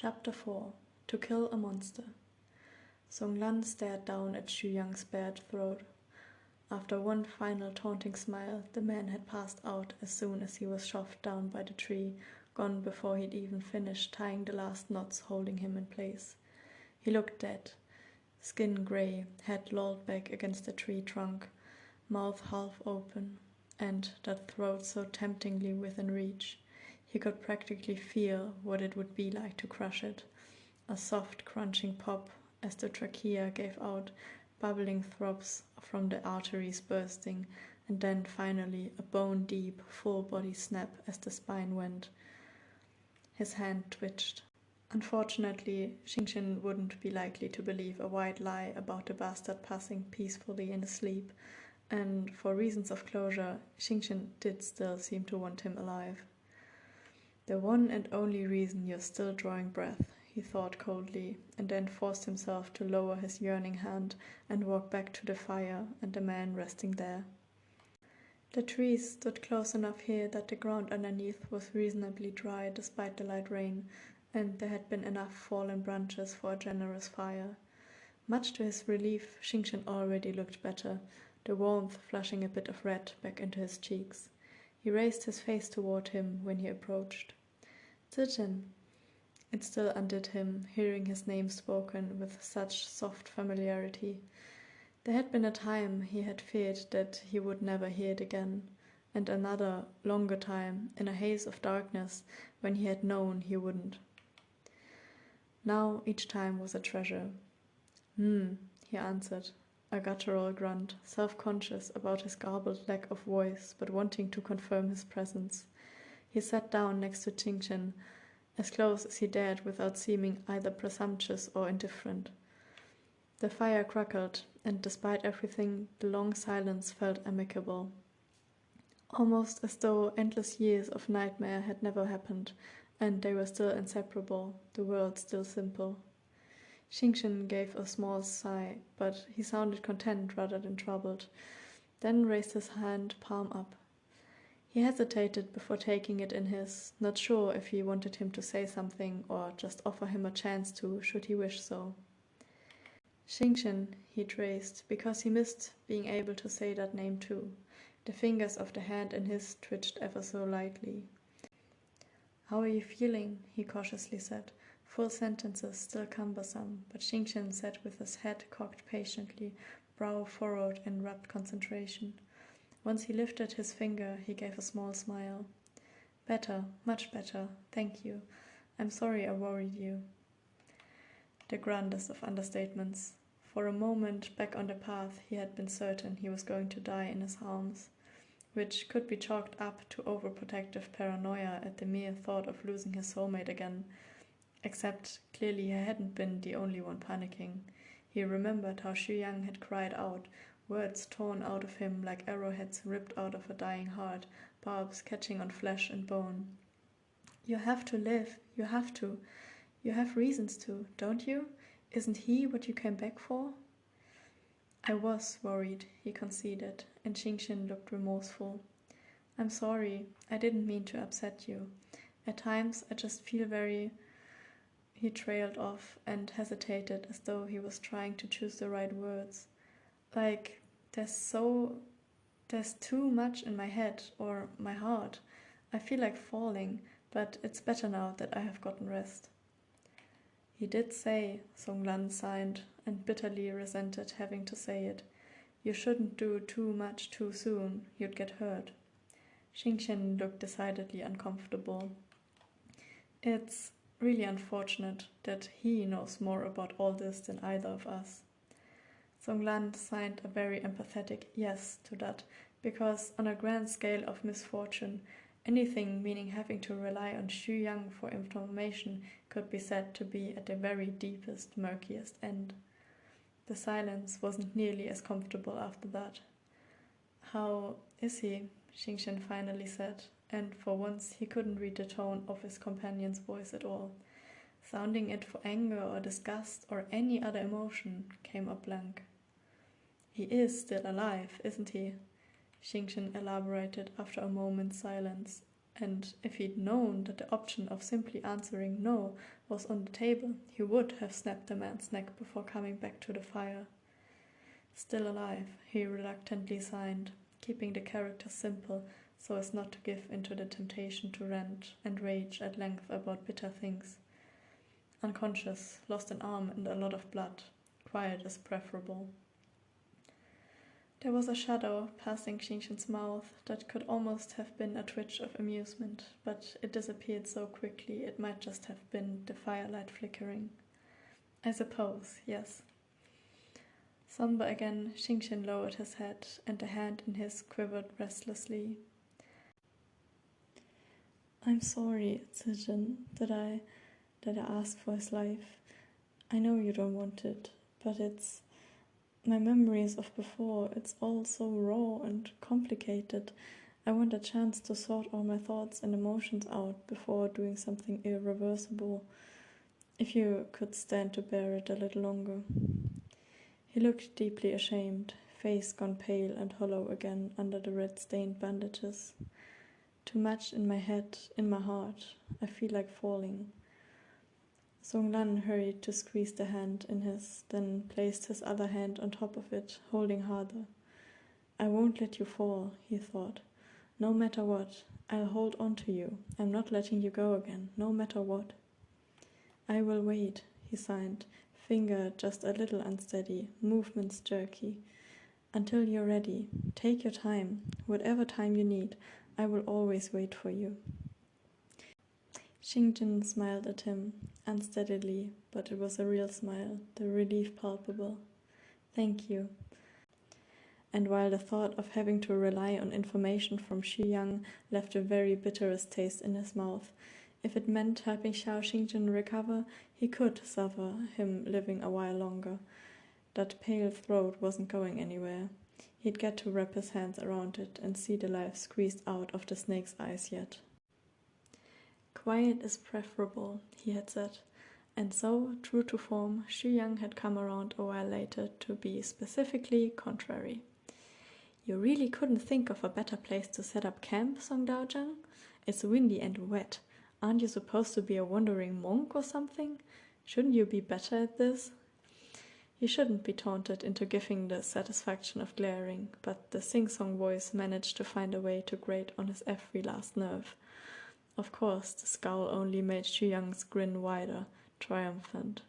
Chapter 4 To Kill a Monster. Song Lan stared down at Xu Yang's bared throat. After one final taunting smile, the man had passed out as soon as he was shoved down by the tree, gone before he'd even finished tying the last knots holding him in place. He looked dead, skin grey, head lolled back against the tree trunk, mouth half open, and that throat so temptingly within reach. He could practically feel what it would be like to crush it. A soft crunching pop as the trachea gave out, bubbling throbs from the arteries bursting, and then finally a bone-deep, full-body snap as the spine went. His hand twitched. Unfortunately, Xingqian wouldn't be likely to believe a white lie about the bastard passing peacefully in his sleep, and for reasons of closure, Xingqian did still seem to want him alive. The one and only reason you're still drawing breath, he thought coldly, and then forced himself to lower his yearning hand and walk back to the fire and the man resting there. The trees stood close enough here that the ground underneath was reasonably dry despite the light rain, and there had been enough fallen branches for a generous fire. Much to his relief, Xingqian already looked better, the warmth flushing a bit of red back into his cheeks. He raised his face toward him when he approached. Zichen. It still undid him, hearing his name spoken with such soft familiarity. There had been a time he had feared that he would never hear it again, and another, longer time, in a haze of darkness, when he had known he wouldn't. Now each time was a treasure. He answered, a guttural grunt, self-conscious about his garbled lack of voice, but wanting to confirm his presence. He sat down next to Xingqian, as close as he dared without seeming either presumptuous or indifferent. The fire crackled, and despite everything, the long silence felt amicable. Almost as though endless years of nightmare had never happened, and they were still inseparable, the world still simple. Xingqian gave a small sigh, but he sounded content rather than troubled, then raised his hand palm up. He hesitated before taking it in his, not sure if he wanted him to say something or just offer him a chance to, should he wish so. Xingqian, he traced, because he missed being able to say that name too. The fingers of the hand in his twitched ever so lightly. How are you feeling? He cautiously said, full sentences still cumbersome, but Xingqian sat with his head cocked patiently, brow furrowed in rapt concentration. Once he lifted his finger, he gave a small smile. Better, much better, thank you. I'm sorry I worried you. The grandest of understatements. For a moment, back on the path, he had been certain he was going to die in his arms, which could be chalked up to overprotective paranoia at the mere thought of losing his soulmate again. Except, clearly he hadn't been the only one panicking. He remembered how Xu Yang had cried out, words torn out of him like arrowheads ripped out of a dying heart, barbs catching on flesh and bone. You have to live, you have to. You have reasons to, don't you? Isn't he what you came back for? I was worried, he conceded, and Xingqian looked remorseful. I'm sorry, I didn't mean to upset you. At times I just feel very... He trailed off and hesitated as though he was trying to choose the right words. Like, there's too much in my head, or my heart. I feel like falling, but it's better now that I have gotten rest. He did say, Song Lan signed, and bitterly resented having to say it. You shouldn't do too much too soon, you'd get hurt. Xingqian looked decidedly uncomfortable. It's really unfortunate that he knows more about all this than either of us. Song Lan signed a very empathetic yes to that, because on a grand scale of misfortune, anything meaning having to rely on Xu Yang for information could be said to be at the very deepest, murkiest end. The silence wasn't nearly as comfortable after that. How is he? Xingqian finally said, and for once he couldn't read the tone of his companion's voice at all. Sounding it for anger or disgust or any other emotion came up blank. He is still alive, isn't he? Xingqian elaborated after a moment's silence, and if he'd known that the option of simply answering no was on the table, he would have snapped the man's neck before coming back to the fire. Still alive, he reluctantly signed, keeping the character simple so as not to give into the temptation to rant and rage at length about bitter things. Unconscious, lost an arm and a lot of blood. Quiet is preferable. There was a shadow passing Xingqian's mouth that could almost have been a twitch of amusement, but it disappeared so quickly it might just have been the firelight flickering. I suppose, yes. Somber again, Xingqian lowered his head, and the hand in his quivered restlessly. I'm sorry, Zijin, that I asked for his life. I know you don't want it, but it's my memories of before. It's all so raw and complicated. I want a chance to sort all my thoughts and emotions out before doing something irreversible. If you could stand to bear it a little longer. He looked deeply ashamed, face gone pale and hollow again under the red-stained bandages. Too much in my head, in my heart. I feel like falling. Songlan hurried to squeeze the hand in his, then placed his other hand on top of it, holding harder. I won't let you fall, he thought. No matter what, I'll hold on to you. I'm not letting you go again, no matter what. I will wait, he signed, finger just a little unsteady, movements jerky. Until you're ready. Take your time, whatever time you need. I will always wait for you. Xingqian smiled at him, unsteadily, but it was a real smile, the relief palpable. Thank you. And while the thought of having to rely on information from Xu Yang left the very bitterest taste in his mouth, if it meant helping Xiao Xingqian recover, he could suffer him living a while longer. That pale throat wasn't going anywhere. He'd get to wrap his hands around it and see the life squeezed out of the snake's eyes yet. Quiet is preferable, he had said, and so, true to form, Xu Yang had come around a while later to be specifically contrary. You really couldn't think of a better place to set up camp, Song Daozhang? It's windy and wet. Aren't you supposed to be a wandering monk or something? Shouldn't you be better at this? He shouldn't be taunted into giving the satisfaction of glaring, but the sing-song voice managed to find a way to grate on his every last nerve. Of course, the scowl only made Xu Yang's grin wider, triumphant.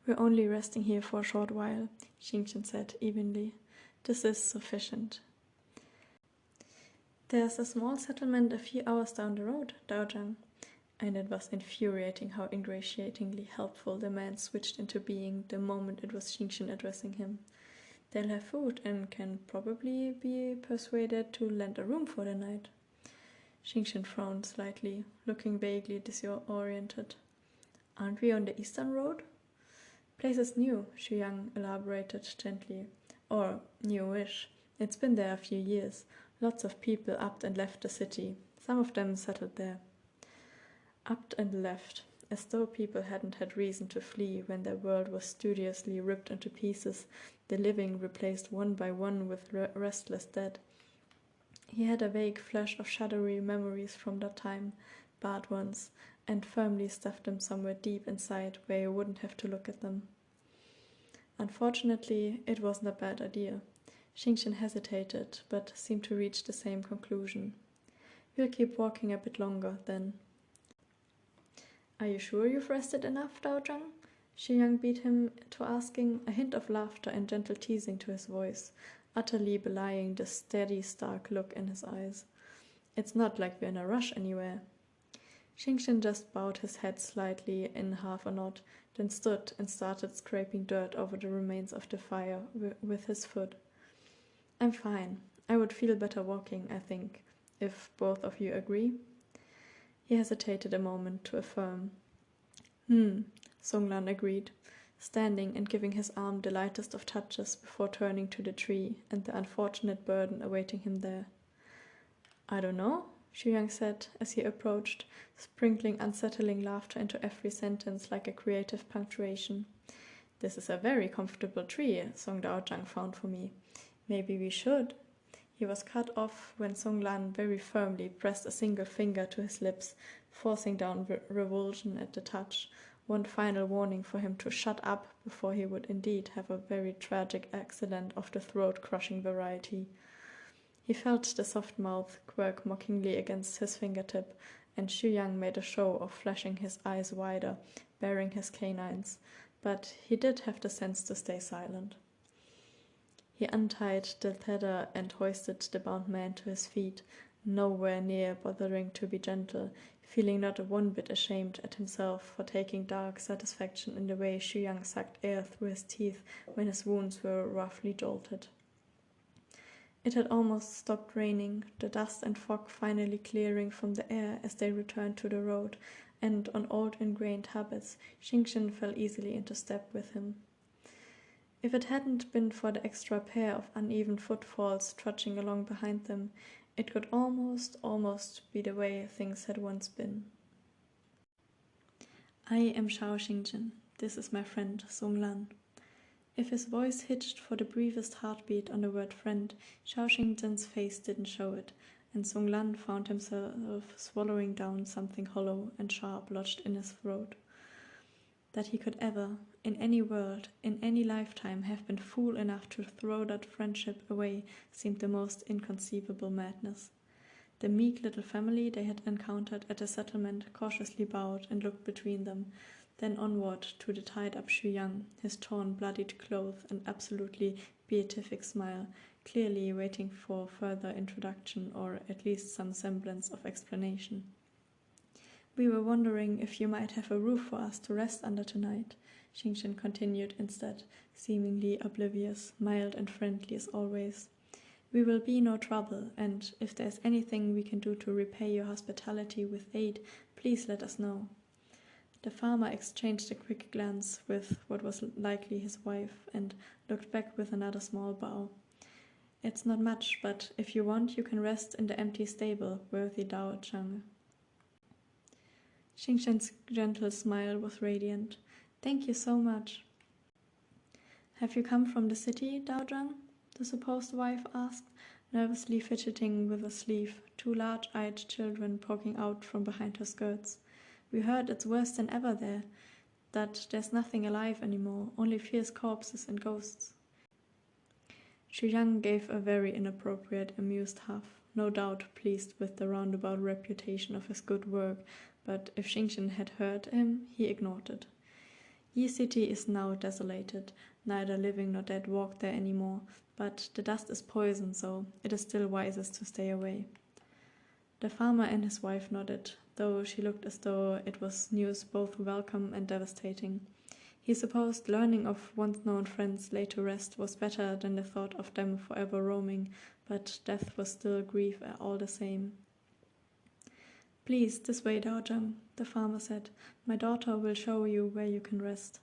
We're only resting here for a short while, Xingqian said evenly. This is sufficient. There's a small settlement a few hours down the road, Daozhang. And it was infuriating how ingratiatingly helpful the man switched into being the moment it was Xingqian addressing him. They'll have food and can probably be persuaded to lend a room for the night. Xingqian frowned slightly, looking vaguely disoriented. Aren't we on the eastern road? Place is new, Xu Yang elaborated gently. Or newish. It's been there a few years. Lots of people upped and left the city. Some of them settled there. Upped and left, as though people hadn't had reason to flee when their world was studiously ripped into pieces, the living replaced one by one with restless dead. He had a vague flash of shadowy memories from that time, bad ones, and firmly stuffed them somewhere deep inside where you wouldn't have to look at them. Unfortunately, it wasn't a bad idea. Xingqian hesitated, but seemed to reach the same conclusion. We'll keep walking a bit longer, then. Are you sure you've rested enough, Daozhang? Xu Yang beat him to asking, a hint of laughter and gentle teasing to his voice, utterly belying the steady, stark look in his eyes. It's not like we're in a rush anywhere. Xingqian just bowed his head slightly in half a nod, then stood and started scraping dirt over the remains of the fire with his foot. I'm fine. I would feel better walking, I think, if both of you agree. He hesitated a moment to affirm. Songlan agreed, standing and giving his arm the lightest of touches before turning to the tree and the unfortunate burden awaiting him there. I don't know, Xu Yang said as he approached, sprinkling unsettling laughter into every sentence like a creative punctuation. This is a very comfortable tree Song Daozhang found for me. Maybe we should. He was cut off when Song Lan very firmly pressed a single finger to his lips, forcing down revulsion at the touch, one final warning for him to shut up before he would indeed have a very tragic accident of the throat-crushing variety. He felt the soft mouth quirk mockingly against his fingertip, and Xu Yang made a show of flashing his eyes wider, baring his canines, but he did have the sense to stay silent. He untied the tether and hoisted the bound man to his feet, nowhere near bothering to be gentle, feeling not one bit ashamed at himself for taking dark satisfaction in the way Xu Yang sucked air through his teeth when his wounds were roughly jolted. It had almost stopped raining, the dust and fog finally clearing from the air as they returned to the road, and on old ingrained habits, Xingchen fell easily into step with him. If it hadn't been for the extra pair of uneven footfalls trudging along behind them, it could almost be the way things had once been. I am Shao Xingchen. This is my friend, Song Lan. If his voice hitched for the briefest heartbeat on the word friend, Shao Xingchen's face didn't show it, and Song Lan found himself swallowing down something hollow and sharp lodged in his throat. That he could ever, in any world, in any lifetime, have been fool enough to throw that friendship away seemed the most inconceivable madness. The meek little family they had encountered at the settlement cautiously bowed and looked between them, then onward to the tied-up Xu Yang, his torn, bloodied clothes and absolutely beatific smile, clearly waiting for further introduction or at least some semblance of explanation. We were wondering if you might have a roof for us to rest under tonight, Xingchen continued instead, seemingly oblivious, mild and friendly as always. We will be no trouble, and if there's anything we can do to repay your hospitality with aid, please let us know. The farmer exchanged a quick glance with what was likely his wife and looked back with another small bow. It's not much, but if you want, you can rest in the empty stable, worthy Dao Zhang. Xingchen's gentle smile was radiant. Thank you so much. Have you come from the city, Dao Zhang? The supposed wife asked, nervously fidgeting with a sleeve, two large-eyed children poking out from behind her skirts. We heard it's worse than ever there, that there's nothing alive anymore, only fierce corpses and ghosts. Xu Yang gave a very inappropriate, amused huff, no doubt pleased with the roundabout reputation of his good work, but if Xingchen had heard him, he ignored it. Yi City is now desolated, neither living nor dead walk there anymore, but the dust is poison, so it is still wisest to stay away. The farmer and his wife nodded, though she looked as though it was news both welcome and devastating. He supposed learning of once-known friends laid to rest was better than the thought of them forever roaming, but death was still grief all the same. Please, this way, Dao Zhang, the farmer said. My daughter will show you where you can rest.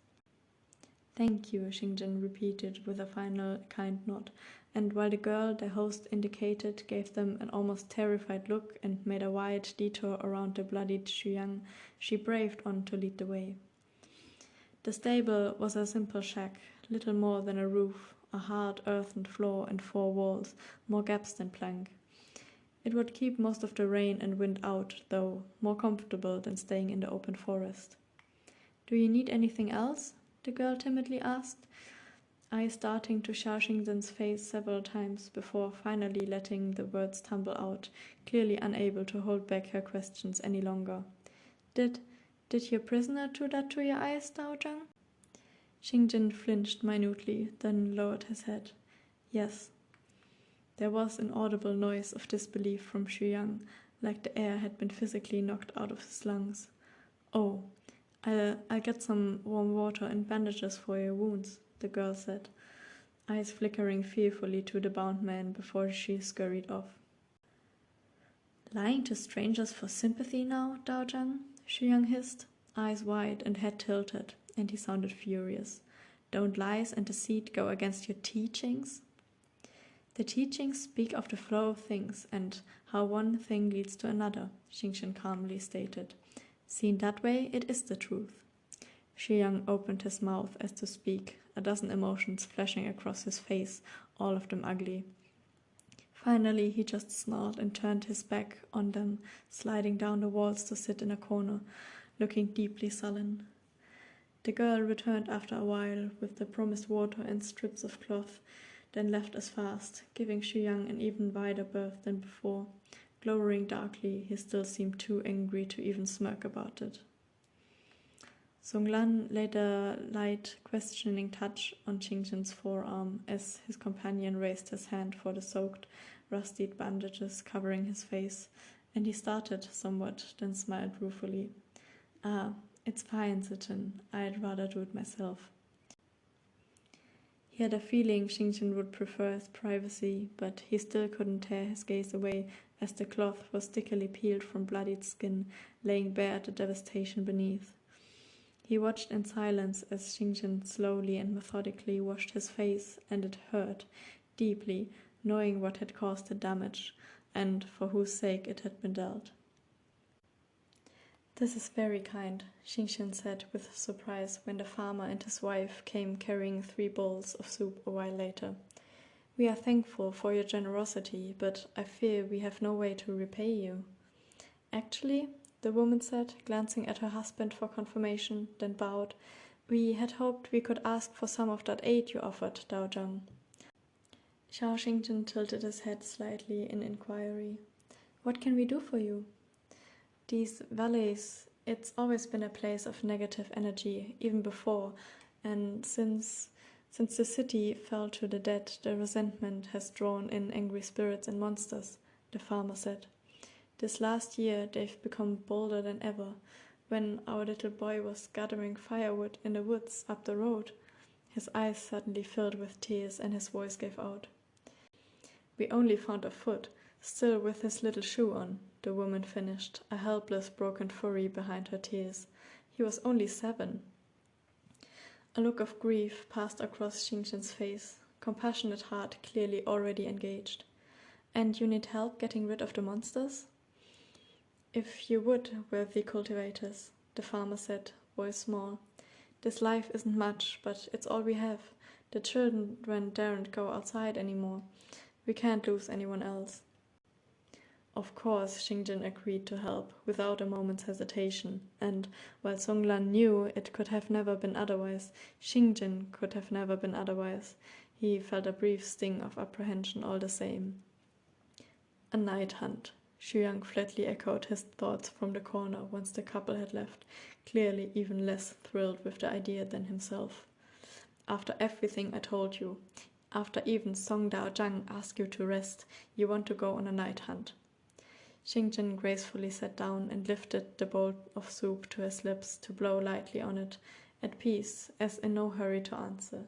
Thank you, Xingchen repeated with a final kind nod, and while the girl their host indicated gave them an almost terrified look and made a wide detour around the bloodied Xu Yang, she braved on to lead the way. The stable was a simple shack, little more than a roof, a hard earthen floor and four walls, more gaps than plank. It would keep most of the rain and wind out, though, more comfortable than staying in the open forest. Do you need anything else? The girl timidly asked, eyes darting to Xiao Xingzhen's face several times before finally letting the words tumble out, clearly unable to hold back her questions any longer. Did your prisoner do that to your eyes, Dao Zhang? Xingchen flinched minutely, then lowered his head. Yes. There was an audible noise of disbelief from Xu Yang, like the air had been physically knocked out of his lungs. Oh, I'll get some warm water and bandages for your wounds, the girl said, eyes flickering fearfully to the bound man before she scurried off. Lying to strangers for sympathy now, Dao Zhang? Xu Yang hissed, eyes wide and head tilted, and he sounded furious. Don't lies and deceit go against your teachings? The teachings speak of the flow of things and how one thing leads to another, Xingchen calmly stated. Seen that way, it is the truth. Xu Yang opened his mouth as to speak, a dozen emotions flashing across his face, all of them ugly. Finally, he just snarled and turned his back on them, sliding down the walls to sit in a corner, looking deeply sullen. The girl returned after a while with the promised water and strips of cloth, then left as fast, giving Xu an even wider berth than before. Glowering darkly, he still seemed too angry to even smirk about it. Songlan laid a light, questioning touch on Xingzhen's forearm as his companion raised his hand for the soaked, rustied bandages covering his face, and he started somewhat, then smiled ruefully. "Ah, it's fine, Zichen. I'd rather do it myself." He had a feeling Xingzhen would prefer his privacy, but he still couldn't tear his gaze away as the cloth was stickily peeled from bloodied skin, laying bare the devastation beneath. He watched in silence as Xingzhen slowly and methodically washed his face, and it hurt deeply, knowing what had caused the damage, and for whose sake it had been dealt. "This is very kind," Xingzhen said with surprise when the farmer and his wife came carrying 3 bowls of soup a while later. "We are thankful for your generosity, but I fear we have no way to repay you." "Actually," the woman said, glancing at her husband for confirmation, then bowed, "we had hoped we could ask for some of that aid you offered, Dao Zhang." Xiao Xingzhen tilted his head slightly in inquiry. "What can we do for you?" "These valleys, it's always been a place of negative energy, even before, and since the city fell to the dead, the resentment has drawn in angry spirits and monsters," the farmer said. "This last year they've become bolder than ever. When our little boy was gathering firewood in the woods up the road," his eyes suddenly filled with tears and his voice gave out. "We only found a foot, still with his little shoe on," the woman finished, a helpless broken fury behind her tears. "He was only 7. A look of grief passed across Xingzhen's face, compassionate heart clearly already engaged. "And you need help getting rid of the monsters?" "If you would, worthy cultivators," the farmer said, voice small. "This life isn't much, but it's all we have. The children daren't go outside anymore. We can't lose anyone else." Of course, Xingzhen agreed to help, without a moment's hesitation, and while Songlan knew it could have never been otherwise, Xingzhen could have never been otherwise, he felt a brief sting of apprehension all the same. "A night hunt," Xu flatly echoed his thoughts from the corner once the couple had left, clearly even less thrilled with the idea than himself. "After everything I told you, after even Song Dao Zhang asked you to rest, you want to go on a night hunt." Xingzhen gracefully sat down and lifted the bowl of soup to his lips to blow lightly on it, at peace, as in no hurry to answer.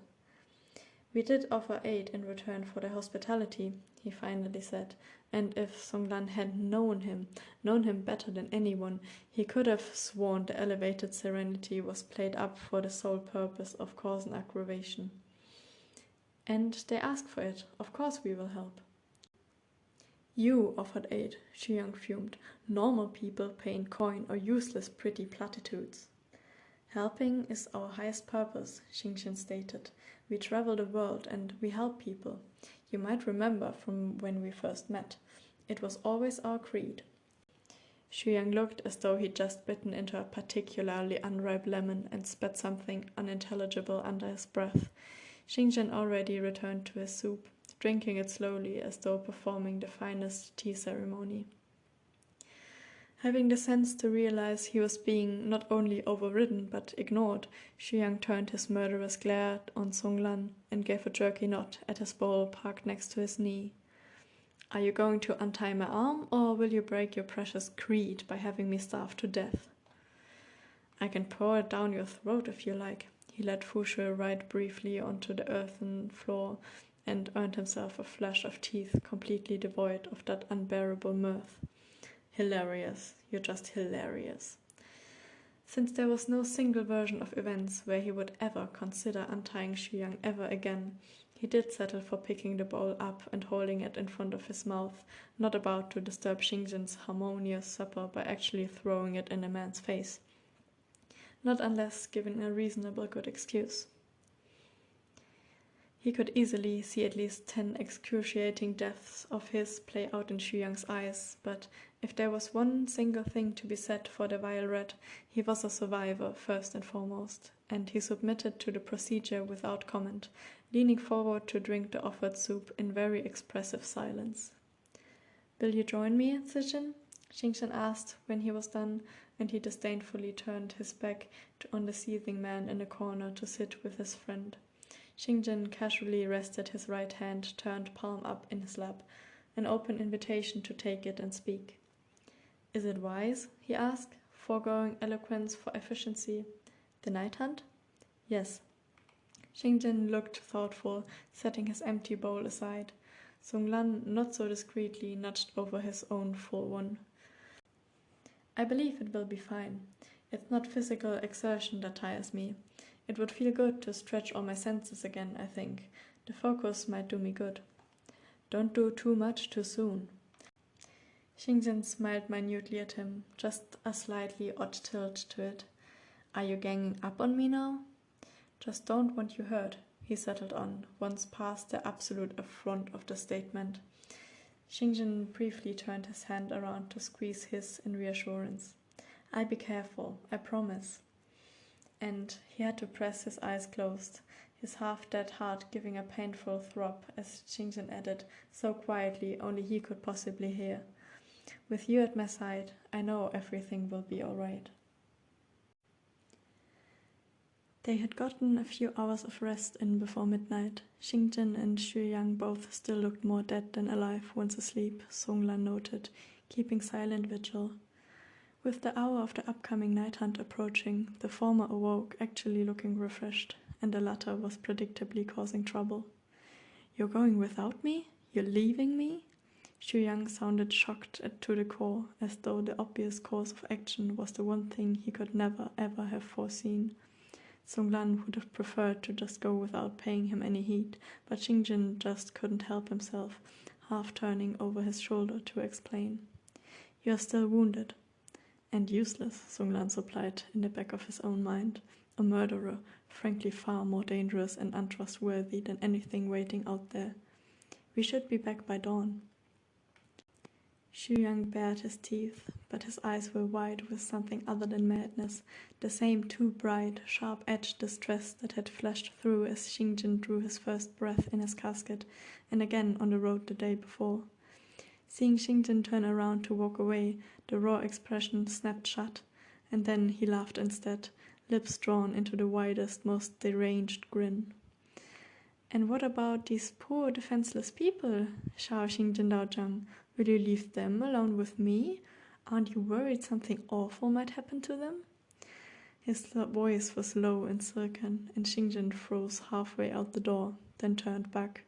"We did offer aid in return for their hospitality," he finally said, and if Songlan had known him better than anyone, he could have sworn the elevated serenity was played up for the sole purpose of causing aggravation. "And they asked for it. Of course we will help." "You offered aid," Xu fumed. "Normal people pay in coin or useless pretty platitudes." "Helping is our highest purpose," Xingzhen stated. "We travel the world and we help people. You might remember from when we first met. It was always our creed." Xu looked as though he'd just bitten into a particularly unripe lemon and spat something unintelligible under his breath. Xingzhen already returned to his soup, drinking it slowly as though performing the finest tea ceremony. Having the sense to realize he was being not only overridden but ignored, Xu turned his murderous glare on Songlan and gave a jerky nod at his bowl parked next to his knee. "Are you going to untie my arm, or will you break your precious creed by having me starve to death?" "I can pour it down your throat if you like." He let Fushu ride briefly onto the earthen floor and earned himself a flash of teeth completely devoid of that unbearable mirth. "Hilarious. You're just hilarious." Since there was no single version of events where he would ever consider untying Xu ever again, he did settle for picking the bowl up and holding it in front of his mouth, not about to disturb Xingzhen's harmonious supper by actually throwing it in a man's face. Not unless given a reasonable good excuse. He could easily see at least 10 excruciating deaths of his play out in Xu Yang's eyes, but if there was one single thing to be said for the vile rat, he was a survivor first and foremost, and he submitted to the procedure without comment, leaning forward to drink the offered soup in very expressive silence. "Will you join me, Zijin?" Xingqian asked when he was done, and he disdainfully turned his back on the seething man in a corner to sit with his friend. Xingqian casually rested his right hand turned palm up in his lap, an open invitation to take it and speak. "Is it wise?" he asked, foregoing eloquence for efficiency. "The night hunt?" "Yes." Xingqian looked thoughtful, setting his empty bowl aside. Song Lan not so discreetly nudged over his own full one. "I believe it will be fine. It's not physical exertion that tires me. It would feel good to stretch all my senses again, I think. The focus might do me good." "Don't do too much too soon." Xingqian smiled minutely at him, just a slightly odd tilt to it. "Are you ganging up on me now?" "Just don't want you hurt," he settled on, once past the absolute affront of the statement. Xingqian briefly turned his hand around to squeeze his in reassurance. "I'll be careful, I promise." And he had to press his eyes closed, his half-dead heart giving a painful throb as Xingqian added, so quietly only he could possibly hear, "With you at my side, I know everything will be all right." They had gotten a few hours of rest in before midnight. Xingqian and Xu Yang both still looked more dead than alive once asleep, Song Lan noted, keeping silent vigil. With the hour of the upcoming night hunt approaching, the former awoke actually looking refreshed, and the latter was predictably causing trouble. "You're going without me? You're leaving me?" Xu Yang sounded shocked to the core, as though the obvious course of action was the one thing he could never ever have foreseen. Song Lan would have preferred to just go without paying him any heed, but Xingqian just couldn't help himself, half turning over his shoulder to explain. "You're still wounded." "And useless," Song Lan supplied in the back of his own mind. A murderer, frankly far more dangerous and untrustworthy than anything waiting out there. "We should be back by dawn." Xu Yang bared his teeth, but his eyes were wide with something other than madness, the same too bright, sharp-edged distress that had flashed through as Xingqian drew his first breath in his casket, and again on the road the day before. Seeing Xingqian turn around to walk away, the raw expression snapped shut, and then he laughed instead, lips drawn into the widest, most deranged grin. "And what about these poor defenseless people, Xiao Xingqian Daozhang? Will you leave them alone with me? Aren't you worried something awful might happen to them?" His voice was low and silken, and Xingqian froze halfway out the door, then turned back.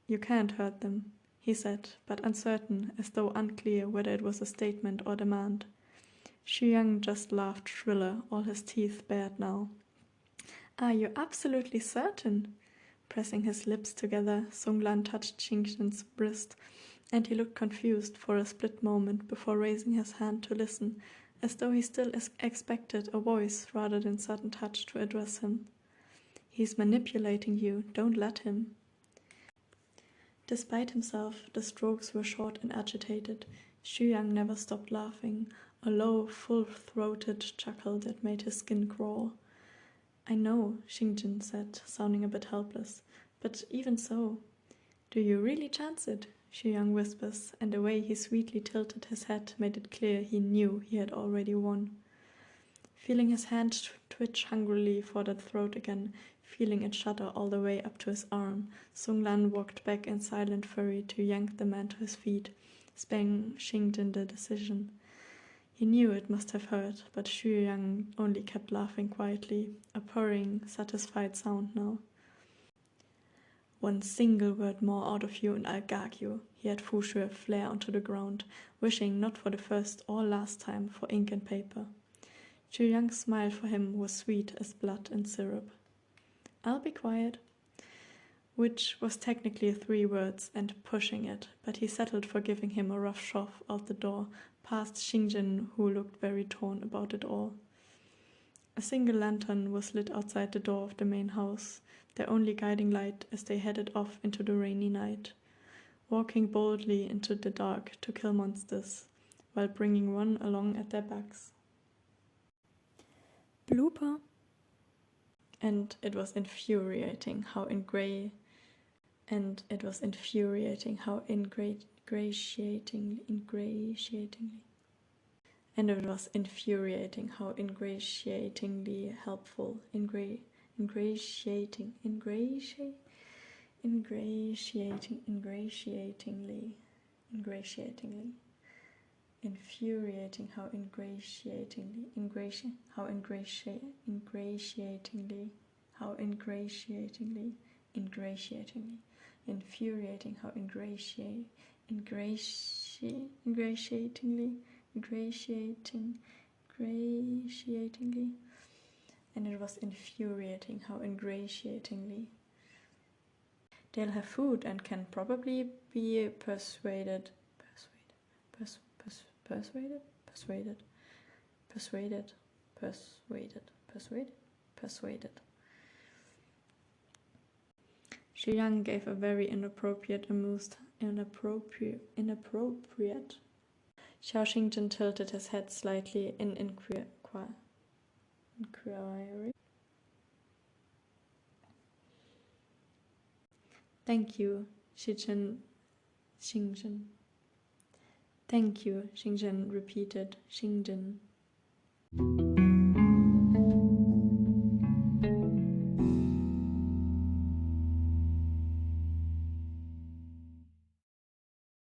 "You can't hurt them," he said, but uncertain, as though unclear whether it was a statement or demand. Xu Yang just laughed shriller, all his teeth bared now. "Are you absolutely certain?" Pressing his lips together, Song Lan touched Xingqian's wrist, and he looked confused for a split moment before raising his hand to listen, as though he still expected a voice rather than sudden touch to address him. "He's manipulating you, don't let him." Despite himself, the strokes were short and agitated. Xu Yang never stopped laughing, a low, full-throated chuckle that made his skin crawl. "I know," Xingqian said, sounding a bit helpless, "but even so—" "Do you really chance it?" Xu Yang whispers, and the way he sweetly tilted his head made it clear he knew he had already won. Feeling his hand twitch hungrily for that throat again, feeling it shudder all the way up to his arm, Song Lan walked back in silent fury to yank the man to his feet, sparing Xingqian the decision. He knew it must have hurt, but Xu Yang only kept laughing quietly, a purring, satisfied sound now. "One single word more out of you and I'll gag you," he had Fu Shui flare onto the ground, wishing not for the first or last time for ink and paper. Xu Yang's smile for him was sweet as blood and syrup. "I'll be quiet," which was technically 3 words and pushing it, but he settled for giving him a rough shove out the door, past Xingqian, who looked very torn about it all. A single lantern was lit outside the door of the main house, their only guiding light as they headed off into the rainy night, walking boldly into the dark to kill monsters, while bringing one along at their backs. Blooper. And it was infuriating how ingratiatingly helpful, infuriating how ingratiatingly and it was infuriating how ingratiatingly. They'll have food and can probably be persuaded. Shi Yang gave a very inappropriate. Xiao Xingzhen tilted his head slightly in inquiry. Thank you, Xingzhen. Thank you, Xingzhen repeated. Xingzhen